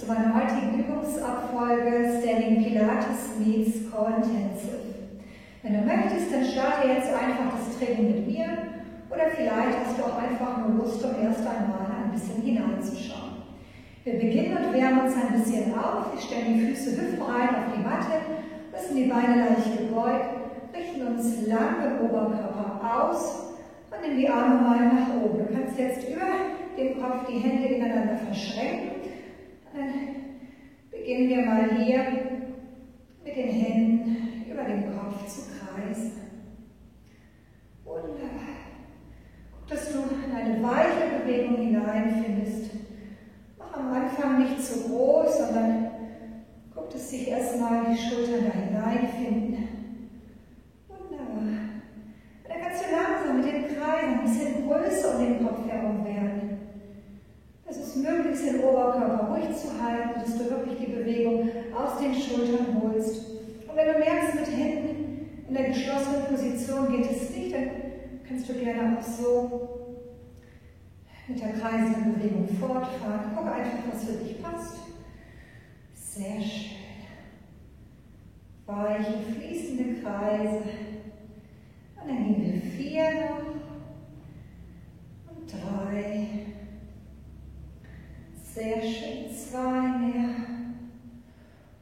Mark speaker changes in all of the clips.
Speaker 1: zu meiner heutigen Übungsabfolge Standing Pilates meets Co-Intensive. Wenn du möchtest, dann starte jetzt einfach das Training mit mir oder vielleicht hast du auch einfach nur Lust, um erst einmal ein bisschen hineinzuschauen. Wir beginnen und wärmen uns ein bisschen auf. Wir stellen die Füße hüftbreit auf die Matte, lassen die Beine leicht gebeugt, richten uns lang im Oberkörper aus und nehmen die Arme mal nach oben. Du kannst jetzt über den Kopf die Hände ineinander verschränken. Dann beginnen wir mal hier mit den Händen über den Kopf zu kreisen. Wunderbar. Guck, dass du in eine weiche Bewegung hineinfindest. Mach am Anfang nicht zu groß, sondern guck, dass sich erstmal die Schultern da hineinfinden. Wunderbar. Und dann kannst du langsam mit dem Kreis ein bisschen größer um den Kopf herum werden. Es ist möglichst den Oberkörper ruhig zu halten, dass du wirklich die Bewegung aus den Schultern holst. Und wenn du merkst, mit Händen in der geschlossenen Position geht es nicht, dann kannst du gerne auch so mit der kreisenden Bewegung fortfahren. Guck einfach, was für dich passt. Sehr schön. Weiche, fließende Kreise. Und dann gehen wir 4 noch. Und 3. Sehr schön. 2 mehr.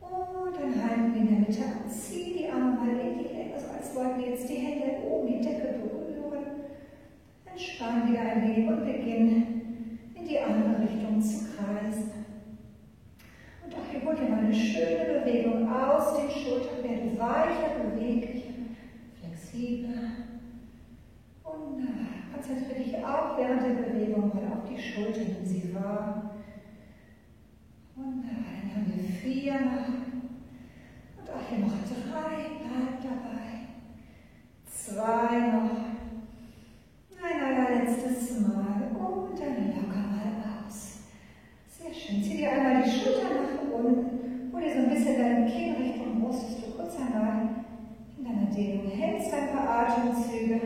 Speaker 1: Und dann halten wir in der Mitte an. Ziehen die Arme mal in die Länge, also als wollten wir jetzt die Hände oben die Decke berühren. Entspannen wieder ein wenig und beginnen in die andere Richtung zu kreisen. Und auch hier holt ihr mal eine schöne Bewegung aus den Schultern, werden weicher, beweglicher, flexibler. Wunderbar. Konzentriere dich auch während der Bewegung mal auf die Schultern, nimm sie wahr. Wunderbar, dann haben wir 4 noch. Und auch hier noch 3, bleib dabei. 2 noch. Ein allerletztes Mal. Und dann locker mal aus. Sehr schön. Zieh dir einmal die Schultern nach unten. Hol dir so ein bisschen deinen Kinn Richtung Brust, dass du kurz einmal in deiner Dehnung hältst, ein paar Atemzüge.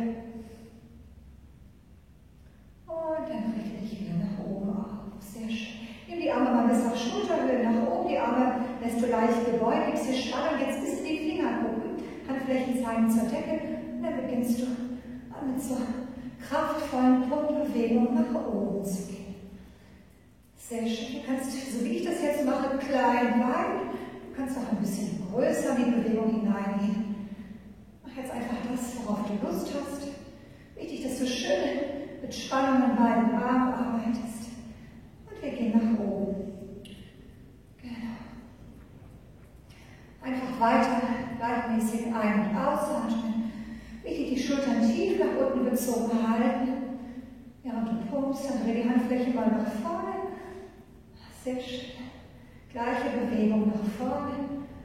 Speaker 1: Und dann richte dich wieder nach oben auf. Sehr schön. Nimm die Arme mal bis auf Schulterhöhe nach oben. Die Arme lässt du leicht gebeugt. Gibst dir Spannung jetzt bis in die Fingerkuppen. Handflächen zeigen zur Decke. Und dann beginnst du mit so kraftvollen Punktbewegungen nach oben zu gehen. Sehr schön. Du kannst, so wie ich das jetzt mache, klein bleiben. Du kannst auch ein bisschen größer in die Bewegung hineingehen. Mach jetzt einfach das, worauf du Lust hast. Wichtig, dass du schön mit Spannung an beiden Armen arbeitest. Und wir gehen nach oben. Genau. Einfach weiter, gleichmäßig ein- und ausatmen. Wichtig, die Schultern tief nach unten gezogen halten. Während du pumpst, dann dreh die Handfläche mal nach vorne. Sehr schön. Gleiche Bewegung nach vorne.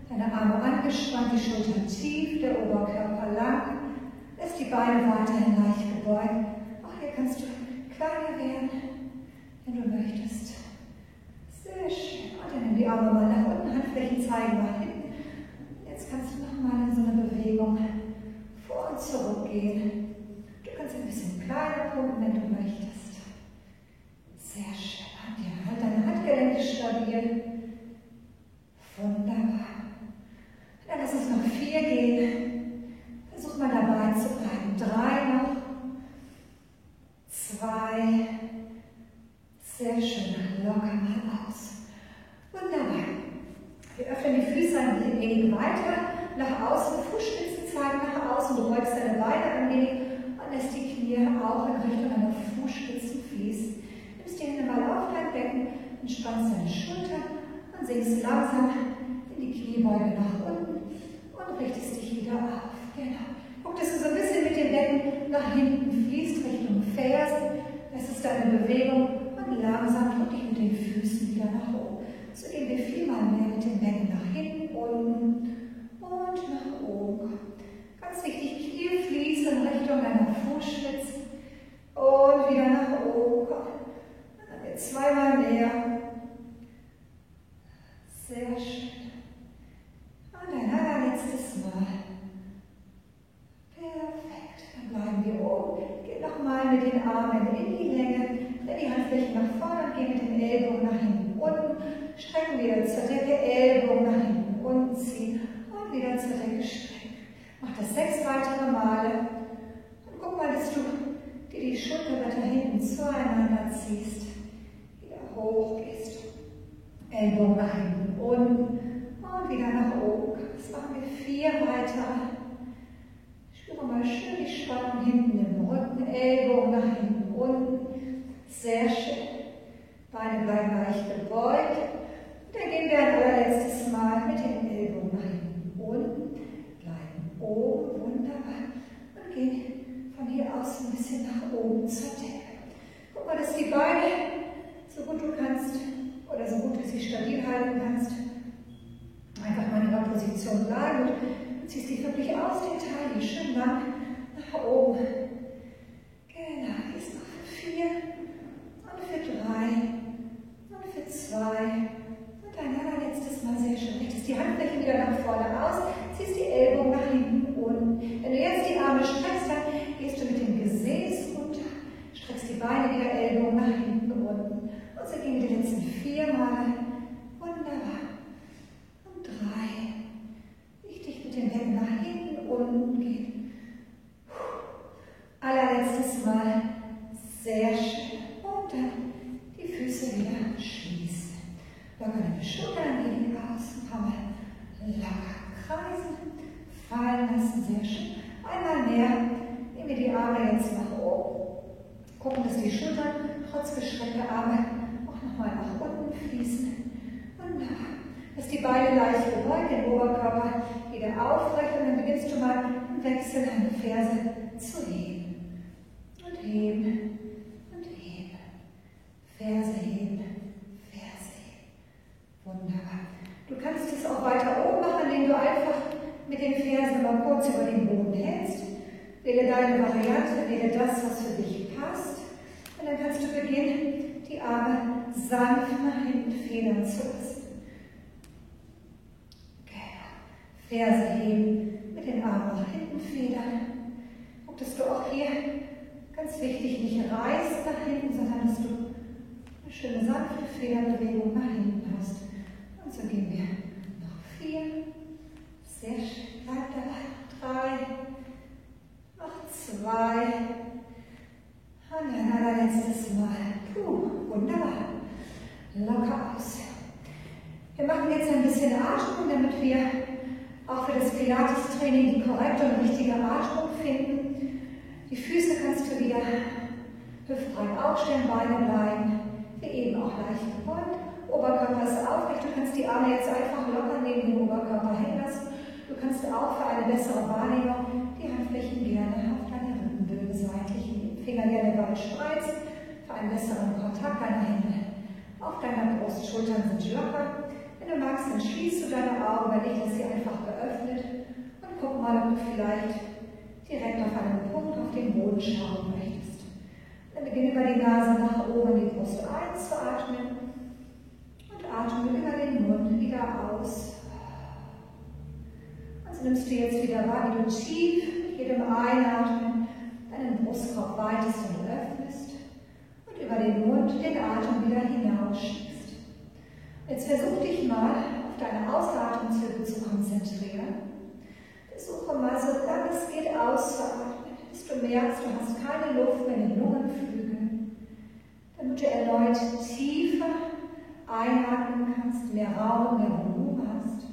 Speaker 1: Deine Arme angespannt, die Schultern tief, der Oberkörper lang. Lässt die Beine weiterhin leicht gebeugt. Auch hier kannst du kleiner werden, wenn du möchtest. Sehr schön. Und dann nimm die Arme mal nach unten, Handflächen zeigen nach hinten. Jetzt kannst du nochmal in so eine Bewegung vor und zurück gehen. Du kannst ein bisschen kleiner pumpen, wenn du möchtest. Sehr schön. Halt deine Handgelenke stabil. Wunderbar. Dann lass uns noch 4 gehen. Versuch mal dabei zu bleiben. 3 noch. 2. Sehr schön. Locker mal aus. Wunderbar. Wir öffnen die Füße ein wenig weiter nach außen. Fußspitzen zeigen nach außen. Du beugst deine Beine ein wenig und lässt die Knie auch in Richtung einer Fußspitzen fließen. Nimmst die Hände mal auf dein Becken, entspannst deine Schultern und sinkst langsam in die Kniebeuge nach unten und richtest dich wieder auf. Genau. Guck, dass du so ein bisschen mit dem Becken nach hinten fließt, Richtung Fersen. Das ist deine Bewegung und langsam drück dich mit den Füßen wieder nach oben. So gehen wir 4-mal mehr mit dem Becken nach hinten, unten und nach oben. Ganz wichtig, Knie fließen Richtung deiner Fußspitze und wieder nach oben. Dann jetzt 2-mal mehr. Sehr schön. Und ein allerletztes Mal. Perfekt. Dann bleiben wir oben. Geht nochmal mit den Armen in die Länge. Dreh die Handflächen nach vorne und geh mit den Ellbogen nach hinten unten. Streck Schön wieder zur Decke, Ellbogen nach hinten, unten ziehen und wieder zur Decke strecken. Mach das 6 weitere Male und guck mal, dass du dir die Schulterblätter hinten zueinander ziehst, wieder hoch gehst, Ellbogen nach hinten, unten und wieder nach oben. Das machen wir 4 weitere. Spüre mal schön die Spannung hinten im Rücken, Ellbogen nach hinten, unten. Sehr schön. Beine bleiben leicht gebeugt. Und dann gehen wir ein allerletztes Mal mit den Ellbogen nach hinten, unten, bleiben oben, wunderbar. Und gehen von hier aus ein bisschen nach oben zur Decke. Guck mal, dass die Beine, so gut du kannst, oder so gut du sie stabil halten kannst, einfach mal in ihrer Position bleiben. Und ziehst dich wirklich aus den Taille schön lang nach oben. Genau, jetzt noch für 4 und für 3 und für 2 und ein allerletztes Mal. Sehr schön. Richtest die Handfläche wieder nach vorne aus, ziehst die Ellbogen nach hinten unten. Wenn du jetzt die Arme streckst, dann gehst du mit dem Gesäß runter, streckst die Beine wieder, Ellbogen nach hinten unten. Und so gehen wir die letzten 4 Male. Wunderbar. Und 3. Richtig mit den Händen nach hinten, unten gehen. Allerletztes Mal. Sehr schön. Und dann die Füße wieder schließen. Locker deine Schultern gehen aus. Ein paar Mal locker kreisen. Fallen lassen. Sehr schön. Einmal mehr. Nehmen wir die Arme jetzt nach oben. Gucken, dass die Schultern trotz gestreckter Arme auch nochmal nach unten fließen. Wunderbar. Dass die Beine leicht gebeugt, den Oberkörper wieder aufrecht. Und dann beginnst du mal im Wechsel deine Ferse zu heben. Und heben. Und heben. Ferse heben. Ferse heben. Wunderbar. Du kannst es auch weiter oben machen, indem du einfach mit den Fersen mal kurz über den Boden hältst. Wähle deine Variante, wähle das, was für dich passt. Und dann kannst du beginnen, die Arme sanft nach hinten federn zu lassen. Ferse heben, mit den Armen nach hinten federn. Guck, dass du auch hier, ganz wichtig, nicht reißt nach hinten, sondern dass du eine schöne sanfte Federbewegung nach hinten hast. Und so gehen wir noch 4. Sehr schön. Bleib dabei. 3. Noch 2. Und ein allerletztes Mal. Wunderbar. Locker aus. Wir machen jetzt ein bisschen Atmung, damit wir auch für das Pilates-Training die korrekte und richtige Atmung finden. Die Füße kannst du wieder hüftbreit aufstellen, Beine bleiben, wie eben auch leicht gebeugt. Oberkörper ist aufrecht, du kannst die Arme jetzt einfach locker neben dem Oberkörper hängen lassen. Du kannst auch für eine bessere Wahrnehmung die Handflächen gerne auf deine Rippenbögen seitlich nehmen. Finger gerne weit spreizen, für einen besseren Kontakt deiner Hände auf deiner Brust. Schultern sind locker. Wenn du magst, dann schließt du deine Augen, wenn nicht, lass sie einfach geöffnet und guck mal, ob du vielleicht direkt auf einen Punkt auf den Boden schauen möchtest. Dann beginne über die Nase nach oben in die Brust einzuatmen und atme über den Mund wieder aus. Also nimmst du jetzt wieder wahr, wie du tief mit jedem Einatmen deinen Brustkorb weitest und öffnest und über den Mund den Atem wieder hinausschiebst. Jetzt versuch dich mal auf deine Ausatmungshilfe zu konzentrieren. Versuche mal, so lange es geht, auszuatmen, bis du merkst, du hast keine Luft mehr in den Lungenflügeln. Damit du erneut tiefer einatmen kannst, mehr Raum, mehr Volumen hast.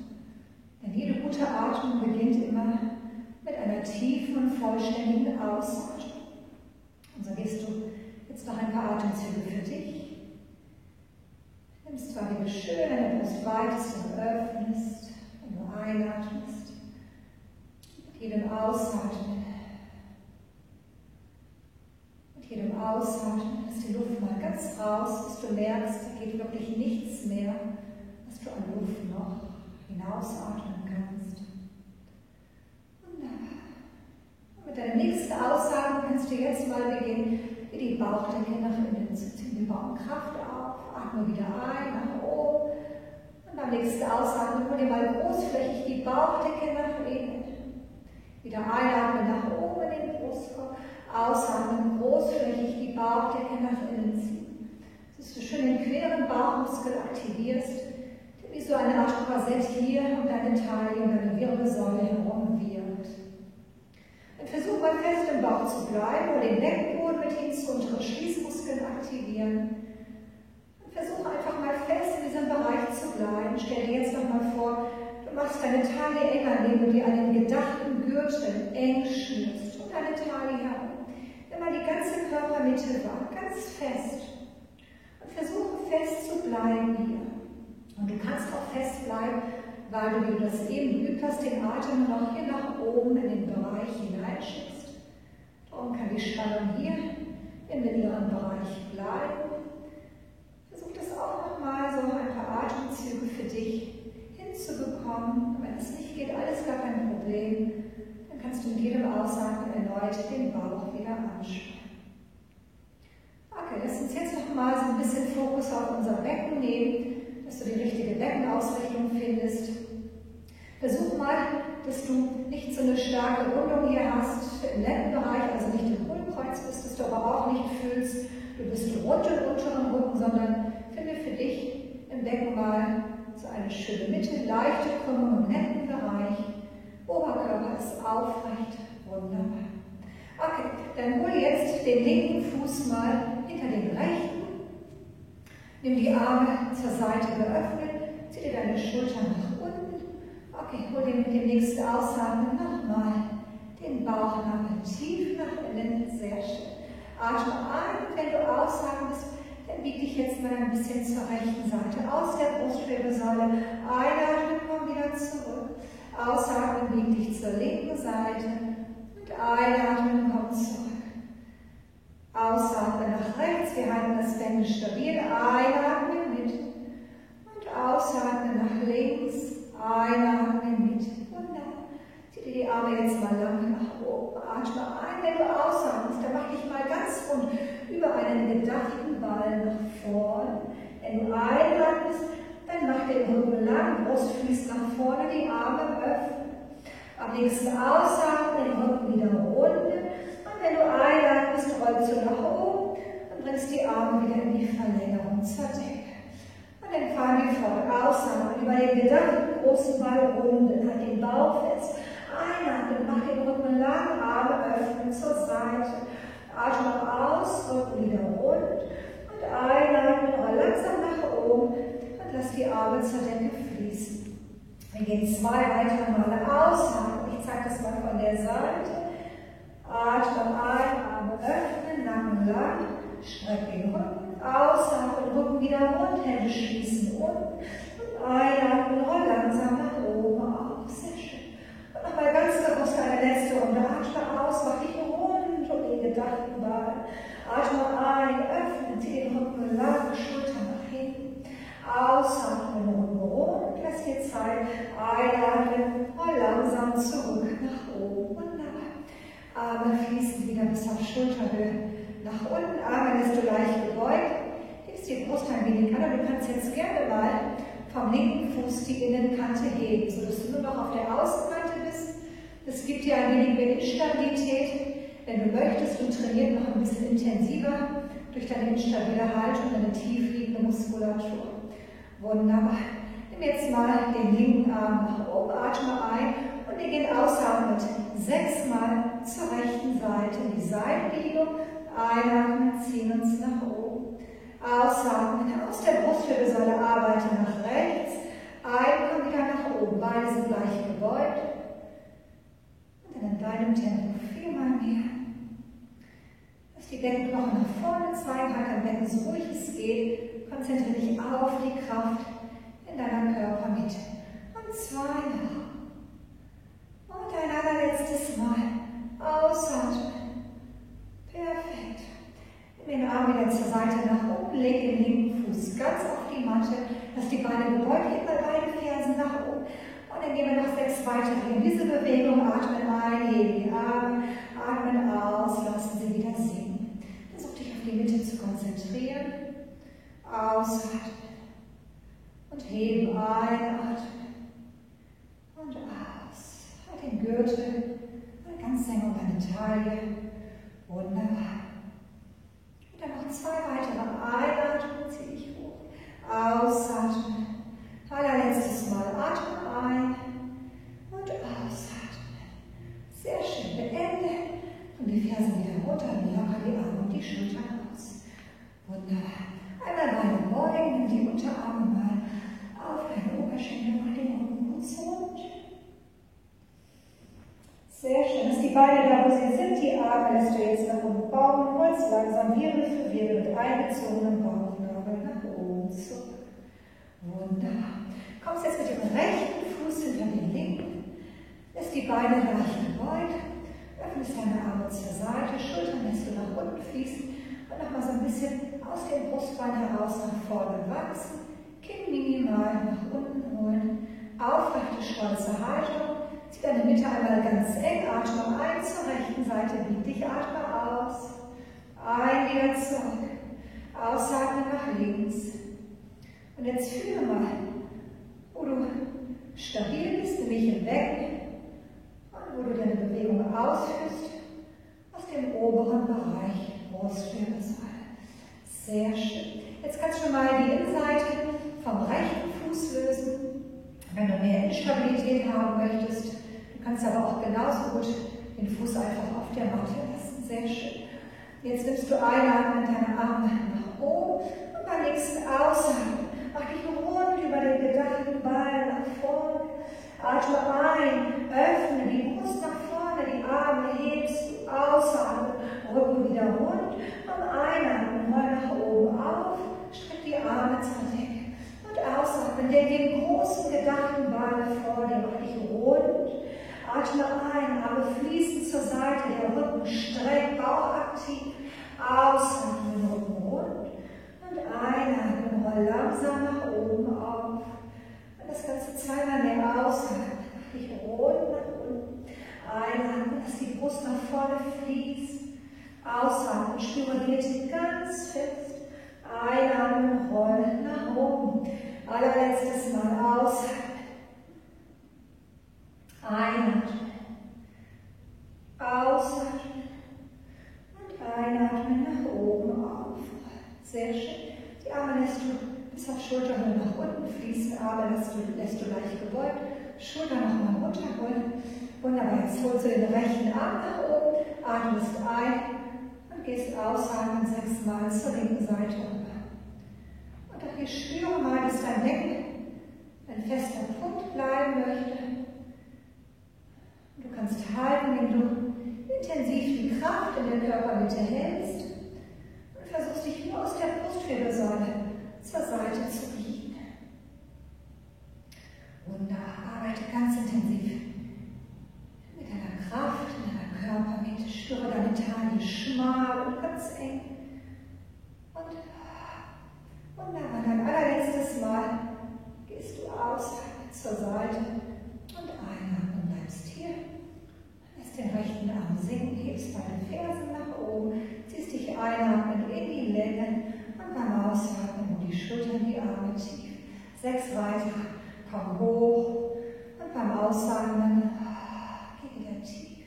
Speaker 1: Denn jede gute Atmung beginnt immer mit einer tiefen und vollständigen Ausatmung. Und so gehst du jetzt noch ein paar Atemzüge für dich. Nimmst zwar die schön deine Brust weitest und öffnest, wenn du einatmest. Mit jedem Ausatmen. Mit jedem Ausatmen lässt die Luft mal ganz raus, bis du merkst, da geht wirklich nichts mehr, was du an Luft noch hinausatmen kannst. Wunderbar. Und mit deinem nächsten Ausatmen kannst du jetzt mal beginnen, wie die Bauchdecke nach innen zu ziehen. Wir bauen Kraft auf. Atme wieder ein, nach oben. Und beim nächsten Ausatmen hol dir mal großflächig die Bauchdecke nach innen. Wieder einatmen nach oben in den Brustkorb. Ausatmen, großflächig die Bauchdecke nach innen ziehen. Dass du schön den queren Bauchmuskel aktivierst, so eine Art Korsett hier um deine Taille und deine Wirbelsäule herum wirkt. Und versuch mal fest im Bauch zu bleiben oder den Beckenboden mit hin zu unseren Schließmuskeln aktivieren. Und versuch einfach mal fest in diesem Bereich zu bleiben. Stell dir jetzt nochmal vor, du machst deine Taille enger, indem du dir einen gedachten Gürtel eng schnürst um deine Taille herum. Nimm mal die ganze Körpermitte wahr, ganz fest. Und versuche fest zu bleiben hier. Und du kannst auch fest bleiben, weil du, wie du das eben geübt hast, den Atem noch hier nach oben in den Bereich hineinschickst. Darum kann die Spannung hier im mittleren Bereich bleiben. Versuch das auch nochmal, so ein paar Atemzüge für dich hinzubekommen. Und wenn es nicht geht, alles gar kein Problem. Dann kannst du mit jedem Ausatmen erneut den Bauch wieder anspannen. Okay, lass uns jetzt nochmal so ein bisschen Fokus auf unser Becken nehmen, dass du die richtige Beckenausrichtung findest. Versuch mal, dass du nicht so eine starke Rundung hier hast im Lendenbereich, also nicht im Hohlkreuz bist, dass du aber auch nicht fühlst, du bist rund im unteren Rücken, sondern finde für dich im Becken mal so eine schöne Mitte, leichte Krümmung im Lendenbereich. Oberkörper ist aufrecht, wunderbar. Okay, dann hol jetzt den linken Fuß mal hinter den rechten. Nimm die Arme zur Seite geöffnet, zieh dir deine Schultern nach unten. Okay, hol dir mit dem nächsten Ausatmen nochmal den Bauchnabel tief nach innen, sehr schön. Atme ein, wenn du ausatmest, dann bieg dich jetzt mal ein bisschen zur rechten Seite aus der Brustwirbelsäule. Einatmen, komm wieder zurück. Ausatmen, bieg dich zur linken Seite. Und einatmen, komm zurück. Ausatmen nach rechts, wir halten das Becken stabil. Einatmen mit. Und ausatmen nach links. Einatmen mit. Wunderbar. Zieh dir die Arme jetzt mal lang nach oben. Atme ein, wenn du ausatmest. Dann mach dich mal ganz rund über einen gedachten Ball nach vorne. Wenn du einatmest, dann mach den Rücken lang, Brust fließt nach vorne, die Arme öffnen. Am nächsten Ausatmen, den Rücken wieder runter. Und wenn du einatmest, rollst du nach oben und bringst die Arme wieder in die Verlängerung zur Decke. Und dann fahren wir fort. Ausatmen, über den gedachten großen Ball runden, halt den Bauch fest. Einatmen, mach den Rücken lang, Arme öffnen zur Seite. Atme aus, Rücken wieder rund. Und einatmen, roll langsam nach oben. Lass die Arme zur Decke fließen. Wir gehen 2 weitere Male ausatmen. Ich zeige das mal von der Seite. Atme ein, Arme öffnen, Nacken lang. Streck den Rücken. Ausatmen, Rücken wieder rund, Hände schließen unten. Und einatmen, roll langsam nach oben auf. Sehr schön. Und nochmal ganz bewusst eine letzte Runde. Atme aus, mach dich rund um den gedachten Ball. Atme ein, öffne, zieh den Rücken lang, Schultern nach hinten. Ausatmen, Rücken rund, lass dir Zeit. Einatmen, roll langsam zurück nach oben. Wunderbar. Arme fließen wieder bis auf Schulterhöhe nach unten. Arme lässt du leicht gebeugt. Hebst die Brust ein wenig an. Du kannst jetzt gerne mal vom linken Fuß die Innenkante heben, sodass du nur noch auf der Außenkante bist. Das gibt dir ein wenig mehr Instabilität. Wenn du möchtest und trainiert noch ein bisschen intensiver durch deine instabile Haltung, deine tiefliegende Muskulatur. Wunderbar. Nimm jetzt mal den linken Arm nach oben, atme ein und wir gehen ausatmen mit 6 Mal zur rechten Seite. Die Seitenbiegung. Einatmen, ziehen uns nach oben. Ausatmen, aus der Brustwirbelsäule arbeite nach rechts. Ein, komm wieder nach oben. Beine sind leicht gebeugt. Und dann in deinem Tempo 4-mal mehr. Lass die Beckenknochen nach vorne zeigen, halt am Becken so ruhig es geht. Konzentriere dich auf die Kraft in deiner Körpermitte. Und 2 noch. Und ein allerletztes Mal. Ausatmen. Perfekt. Nimm den Arm wieder zur Seite nach oben, leg den linken Fuß ganz auf die Matte. Lass die Beine gebeugt, heb mal beide Fersen nach oben. Und dann gehen wir noch 6 weitere in diese Bewegung. Atmen ein, heben die Arme, atmen aus, lassen sie wieder sinken. Versuch dich auf die Mitte zu konzentrieren. Ausatmen. Und heben, einatmen. Und aus. Halt den Gürtel mal ganz eng um deine Taille. Wunderbar. Und dann noch 2 weitere. Einatmen, zieh dich hoch. Ausatmen. Allerletztes Beine da, wo sie sind, die Arme lässt du jetzt nach unten bauen, holst langsam Wirbel für Wirbel mit eingezogenem Bauchnabel nach oben zurück. Wunderbar. Kommst jetzt mit dem rechten Fuß hinter den linken, lässt die Beine leicht gebeugt, öffnest deine Arme zur Seite, Schultern lässt du nach unten fließen und nochmal so ein bisschen aus dem Brustbein heraus nach vorne wachsen, Kinn minimal nach unten holen, aufrechte, stolze Haltung, zieh deine Mitte einmal ganz eng, atme ein zur rechten Seite, bieg dich, atme aus, ein, wieder zurück, ausatmen nach links. Und jetzt fühle mal, wo du stabil bist, nämlich im Becken und wo du deine Bewegung ausführst, aus dem oberen Bereich Brustwirbelsäule. Sehr schön. Jetzt kannst du mal die Innenseite vom rechten Fuß lösen. Wenn du mehr Instabilität haben möchtest, du kannst aber auch genauso gut den Fuß einfach auf der Matte lassen. Sehr schön. Jetzt nimmst du einatmen, deine Arme nach oben und beim nächsten Ausatmen mach dich rund über den gedachten Ball nach vorne. Atme ein, öffne die Brust nach vorne, die Arme hebst du, ausatmen, Rücken wieder rund und einatmen, roll nach oben auf, streck die Arme zur Decke und ausatmen, den großen gedachten Ball vor dir, mach dich rund. Atme ein, Arme fließen zur Seite, der Rücken streckt, Bauch aktiv, ausatmen, Rücken rund. Und einatmen, roll langsam nach oben auf. Und das Ganze zweimal mehr ausatmen. Mach dich rund nach unten. Einatmen, dass die Brust nach vorne fließt. Ausatmen, spüre die Mitte ganz fest. Einatmen, roll nach oben. Allerletztes Mal ausatmen. Einatmen. Ausatmen. Und einatmen nach oben auf. Sehr schön. Die Arme lässt du bis auf Schulterhöhe nach unten fließen. Arme lässt du leicht gebeugt. Schulter nochmal runterholen. Wunderbar. Jetzt holst du den rechten Arm nach oben. Atmest ein und gehst ausatmen 6 Mal zur linken Seite rüber. Und auch hier spüre mal, dass dein Becken ein fester Punkt bleiben möchte. Du kannst halten, indem du intensiv die Kraft in der Körpermitte hältst. Versuchst dich nur aus der Brustwirbelsäule zur Seite zu biegen. Wunderbar, arbeite ganz intensiv mit deiner Kraft, in deiner Körpermitte. Spüre deine Taille schmal und ganz eng. Und wunderbar, dein allerletztes Mal gehst du aus zur Seite und einatmen, bleibst hier. Lässt den rechten Arm sinken, hebst deine Fersen nach oben. Ziehst dich einatmen in die Länge und beim Ausatmen um die Schultern, die Arme tief. 6 weiter, komm hoch und beim Ausatmen geh wieder tief.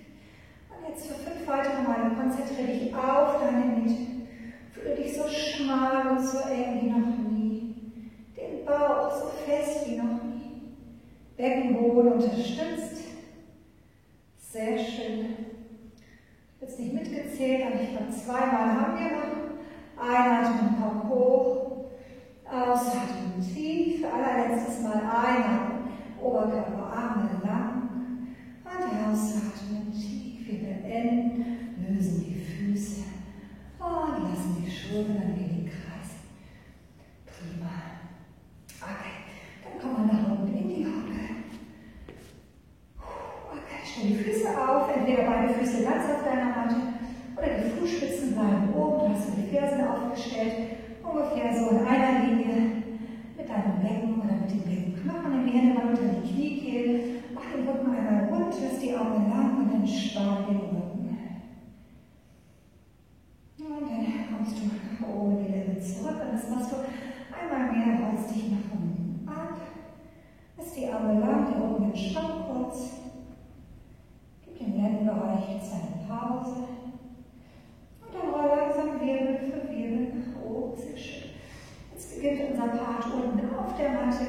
Speaker 1: Und jetzt für 5 weitere Male konzentriere dich auf deine Mitte. Fühle dich so schmal und so eng wie noch nie. Den Bauch so fest wie noch nie. Beckenboden unterstützt. Sehr schön. Jetzt nicht mitgezählt, aber ich glaube 2 Mal haben wir noch. Einatmen, komm hoch. Ausatmen, tief. Allerletztes Mal einatmen. Oberkörper, Arme lang. Und ausatmen, tief. Wir beenden, lösen die Füße und lassen die Schultern ein wenig kreisen. Prima. Okay, dann kommen wir nach unten in die Hocke. Stell die Füße auf, entweder beide Füße ganz auf deiner Matte oder die Fußspitzen bleiben oben. Du hast die Fersen aufgestellt, ungefähr so in einer Linie mit deinem Becken oder mit den Beckenknochen. Nimm die Hände mal unter die Kniekehle, mach den Rücken einmal rund, lass die Arme lang und entspann den Rücken. Und dann kommst du nach oben wieder zurück und das machst du einmal mehr, rollst dich nach unten ab. Lass die Arme lang, der Rücken entspannt kurz. Im Lendenbereich jetzt eine Pause. Und dann roll langsam Wirbel für Wirbel nach oben. Sehr schön. Jetzt beginnt unser Part unten auf der Matte.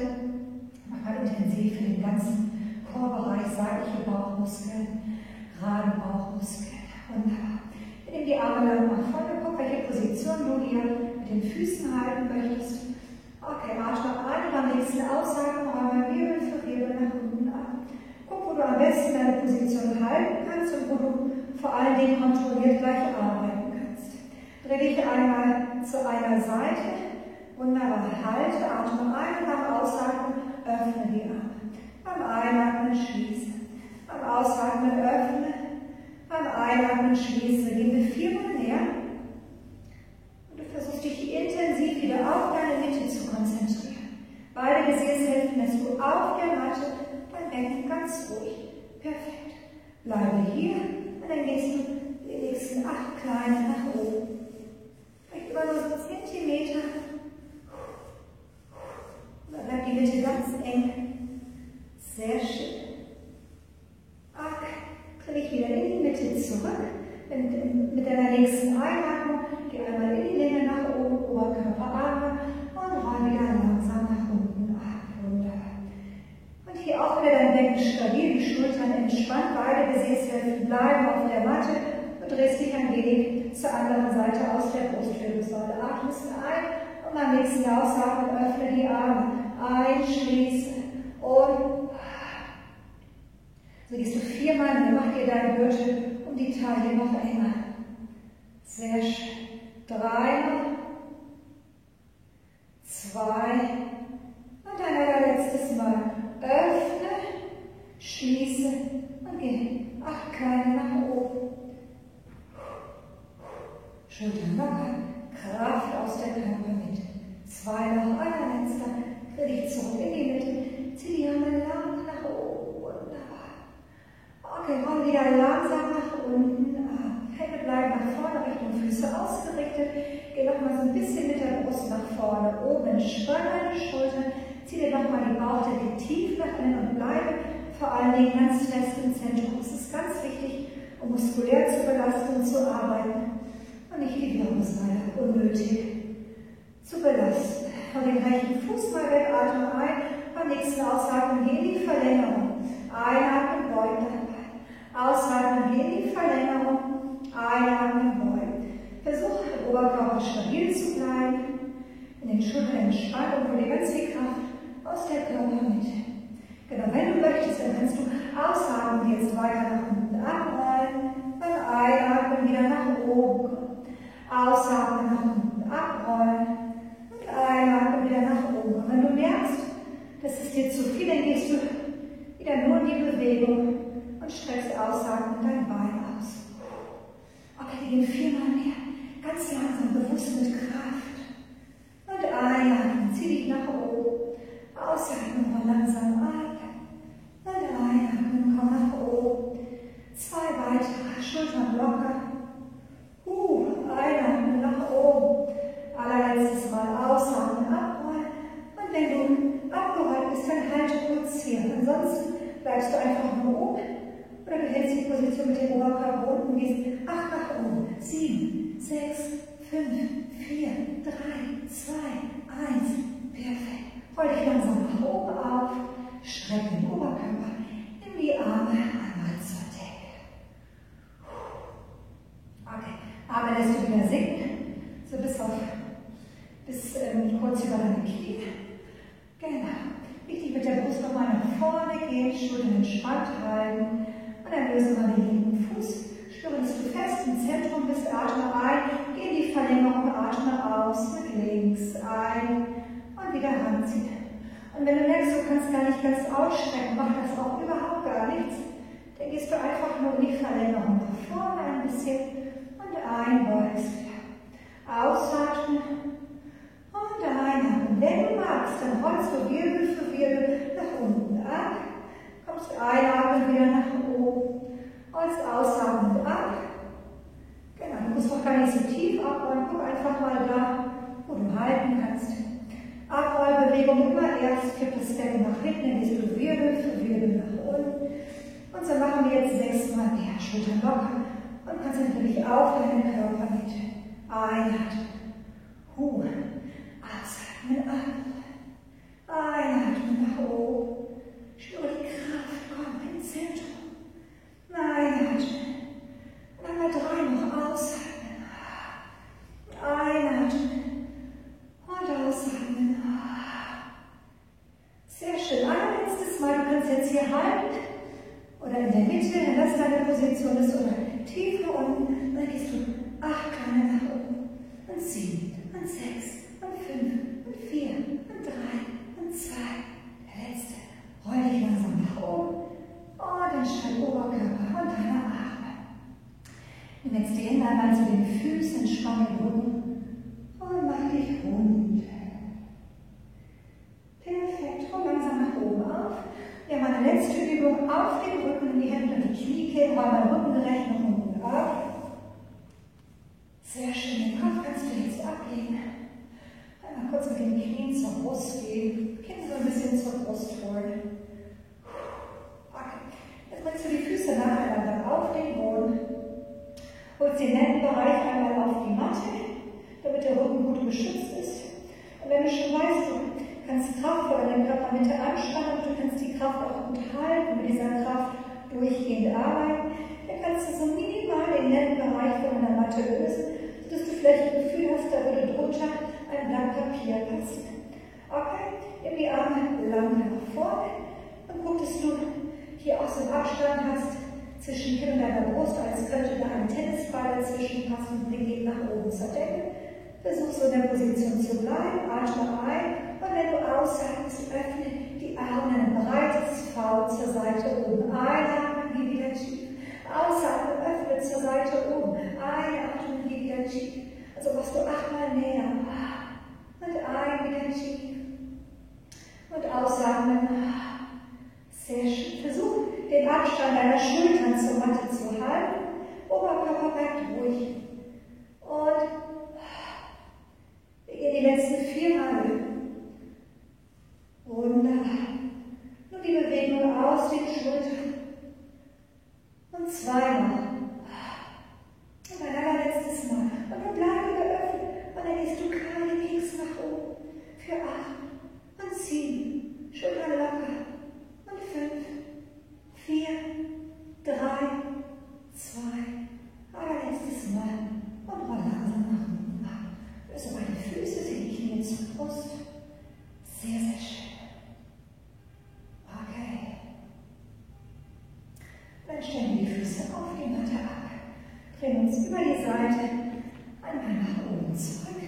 Speaker 1: Mach mal intensiv für den ganzen Chorbereich, seitliche Bauchmuskeln, gerade Bauchmuskeln. Wunderbar. Nimm die Arme lang nach vorne. Guck, welche Position du hier mit den Füßen halten möchtest. Okay, atme ein. Beim nächsten Ausatmen roll mal Wirbel für Wirbel nach unten ab. Guck, wo du am besten deine Position halten kannst und wo du vor allen Dingen kontrolliert gleich arbeiten kannst. Dreh dich einmal zu einer Seite. Wunderbar. Halte, atme ein und beim Ausatmen öffne die Arme. Beim Einatmen schließe. Beim Ausatmen öffne. Beim Einatmen schließe. Gebe 4-mal näher. Und du versuchst dich intensiv wieder auf deine Mitte zu konzentrieren. Beide Gesäßhälften lässt du auf der Matte, dein Becken ganz ruhig. Perfekt. Bleibe hier und dann gehst du die nächsten 8 kleine nach oben. Vielleicht immer nur so Zentimeter. Dann bleibt die Mitte ganz eng. Sehr schön. Kriege ich wieder in die Mitte zurück. Mit deiner nächsten Einatmung geh einmal in die Länge nach oben, Oberkörper, Arme und roll wieder langsam nach unten ab. Wunderbar. Und hier auch wieder dein Becken stabil, die Schultern entspannt, beide Gesäßhälften bleiben auf der Matte und drehst dich ein wenig zur anderen Seite aus der Brustwirbelsäule. Atmest ein und beim nächsten Ausatmen öffne die Arme. Einschließen und so gehst du 4-mal, dann mach dir deinen Gürtel um die Taille noch enger. Sehr schön. 3-mal, 2 und ein allerletztes Mal. Öffne, schließe und geh 8 kleine nach oben. Schultern locker, Kraft aus der Körpermitte. 2 noch, allerletzter. Dreh dich zurück in die Mitte. Zieh die Arme lang nach oben. Wunderbar. Okay, komm wieder langsam nach unten. Hände bleiben nach vorne, Richtung Füße ausgerichtet. Geh nochmal so ein bisschen mit der Brust nach vorne. Oben entspann deine Schultern. Zieh dir nochmal die Bauchdecke tief nach innen und bleibe vor allen Dingen ganz fest im Zentrum. Es ist ganz wichtig, um muskulär zu belasten und zu arbeiten. Und nicht die Wirbelsäule unnötig zu belasten. Und den rechten Fuß mal weg, atme ein. Beim nächsten Ausatmen geh in die Verlängerung. Einatmen, beugen dein Bein. Ausatmen, geh in die Verlängerung. Einatmen, beugen. Versuche im Oberkörper stabil zu bleiben. In den Schultern entspannt und hol dir ganz viel Kraft aus der Körpermitte. Genau, wenn du möchtest, dann kannst du ausatmen, jetzt weiter nach unten abrollen. Beim Einatmen wieder nach oben kommen. Ausatmen, nach unten abrollen. Einatmen wieder nach oben. Und wenn du merkst, das ist dir zu viel, dann gehst du wieder nur in die Bewegung und streckst ausatmen dein Bein aus. Okay, wir gehen 4-mal mehr. Ganz langsam, bewusst mit Kraft. Und einatmen, zieh dich nach oben. Ausatmen, komm langsam ab. Und einatmen, komm nach oben. 2 weitere, Schultern locker. Einatmen nach oben. Allerletztes Mal ausatmen, abrollen. Und wenn du abgerollt bist, dann halte kurz hier. Ansonsten bleibst du einfach nur oben. Oder du hältst die Position mit dem Oberkörper unten und gehst 8 nach oben. 7, 6, 5, 4, 3, 2, 1. Perfekt. Roll dich langsam nach oben auf. Streck den Oberkörper. Nimm die Arme einmal zur Decke. Okay. Arme lässt du wieder sinken. So bis kurz über deine Knie. Genau. Richtig mit der Brust nochmal nach vorne gehen, Schultern entspannt halten. Und dann lösen wir den linken Fuß. Spüre, dass du fest im Zentrum bist. Atme ein, geh in die Verlängerung, atme aus mit links ein und wieder ranziehen. Und wenn du merkst, du kannst gar nicht ganz ausstrecken, macht das auch überhaupt gar nichts, dann gehst du einfach nur in die Verlängerung nach vorne ein bisschen und einbeugst wieder. Ausatmen. Und einatmen. Wenn du magst, dann rollst du Wirbel für Wirbel nach unten ab. Kommst einatmen wieder nach oben. Rollst ausatmen ab. Genau, du musst doch gar nicht so tief abrollen. Guck einfach mal da, wo du halten kannst. Abrollbewegung immer erst, kipp das Becken nach hinten, dann gehst du Wirbel für Wirbel nach unten. Und so machen wir jetzt 6-mal mehr. Schultern locker und konzentriere dich auf deine Körpermitte. Einatmen. Ausatmen ab. Einatmen nach oben. Spüre die Kraft, komm ins Zentrum. Einatmen. Und einmal 3 noch ausatmen. Einatmen. Und ausatmen. Sehr schön. Allerletztes Mal, du kannst jetzt hier halten. Oder in der Mitte, wenn das deine Position ist. Oder tief nach unten. Dann gehst du 8 kleine nach oben. Und 7, und 6, und 5, und 4, und 3, und 2. Der letzte. Roll dich langsam nach oben. Und dann streck Oberkörper und deine Arme. Nimm jetzt die Hände einmal zu den Füßen, spann den Rücken und mach dich rund. Perfekt. Roll langsam nach oben auf. Wir haben eine letzte Übung auf den Rücken in die Hände und die Knie gehen. Roll mal rückengerecht nach unten auf. Sehr schön. Den Kopf kannst du jetzt ablegen. Einmal kurz mit den Knien zur Brust gehen. Kinn so ein bisschen zur Brust holen. Okay. Jetzt bringst du die Füße nacheinander auf den Boden. Holst den Lendenbereich einmal auf die Matte, damit der Rücken gut geschützt ist. Und wenn du schon weißt, du kannst kraftvoll in der Körpermitte anspannen und du kannst die Kraft auch gut halten, mit dieser Kraft durchgehend arbeiten, dann kannst du so minimal den Lendenbereich von der Matte lösen, sodass du vielleicht das Gefühl hast, da würde drunter ein Blatt Papier passen. Okay, nimm die Arme lang nach vorne und guck, dass du hier auch so einen Abstand hast zwischen Kinn und deiner Brust, als könnte da ein Tennisball dazwischen passen und bring ihn nach oben zur Decke. Versuch so in der Position zu bleiben, atme ein und wenn du ausatmest, öffne die Arme in ein breites V zur Seite oben. Einatmen, geh wieder tief. Ausatmen, öffne zur Seite oben. Einatmen, geh wieder tief. Also machst du 8-mal näher. Und ein, wieder tief. Und ausatmen. Sehr schön. Versuch den Abstand deiner Schultern zur Matte zu halten. Oberkörper bleibt ruhig. Und wir gehen die letzten 4 Male. Wunderbar. Nur die Bewegung aus den Schultern. Und 2-mal. Und ein allerletztes Mal. Und dann bleib geöffnet. Und dann gehst du gerade links nach oben. Für 8 und 7. Schultern locker. Und 5, 4, 3, 2. Allerletztes Mal. Und roll langsam nach unten ab. Löse meine Füße, zieh die Knie zur Brust. Sehr, sehr schön. Okay. Dann stellen wir die Füße auf die Matte ab. Drehen uns über die Seite. Einmal nach oben zurück.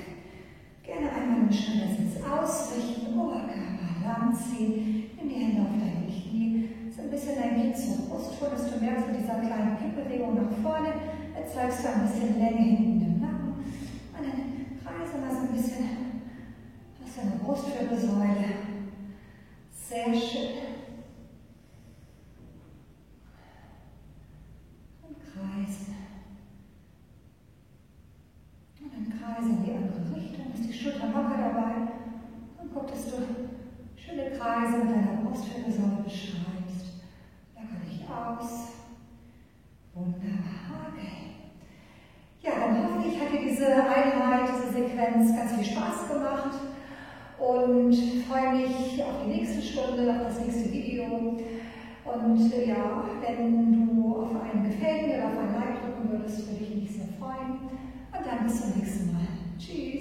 Speaker 1: Gerne einmal im Schneidersitz ausrichten. Oberkörper lang ziehen. Nimm die Hände auf deine Knie. So ein bisschen dein Kinn zur Brust holen, dass du merkst mit dieser kleinen Kippbewegung nach vorne. Jetzt zeigst du ein bisschen Länge hinten im Nacken. Und dann kreise mal so ein bisschen aus deiner Brustwirbelsäule. Sehr schön. Und kreisen. Und dann kreise in die andere Richtung. Ist die Schulter locker dabei. Und guck, dass du schöne Kreise mit deiner Brustwirbelsäule beschreibst. Locker dich aus. Wunderbar. Okay. Ja, dann hoffe ich, hat dir diese Einheit, diese Sequenz ganz viel Spaß gemacht und freue mich auf die nächste Stunde, auf das nächste Video. Und ja, wenn du auf einen Gefällt mir oder auf ein Like drücken würdest, würde ich mich sehr freuen. Und dann bis zum nächsten Mal. Tschüss.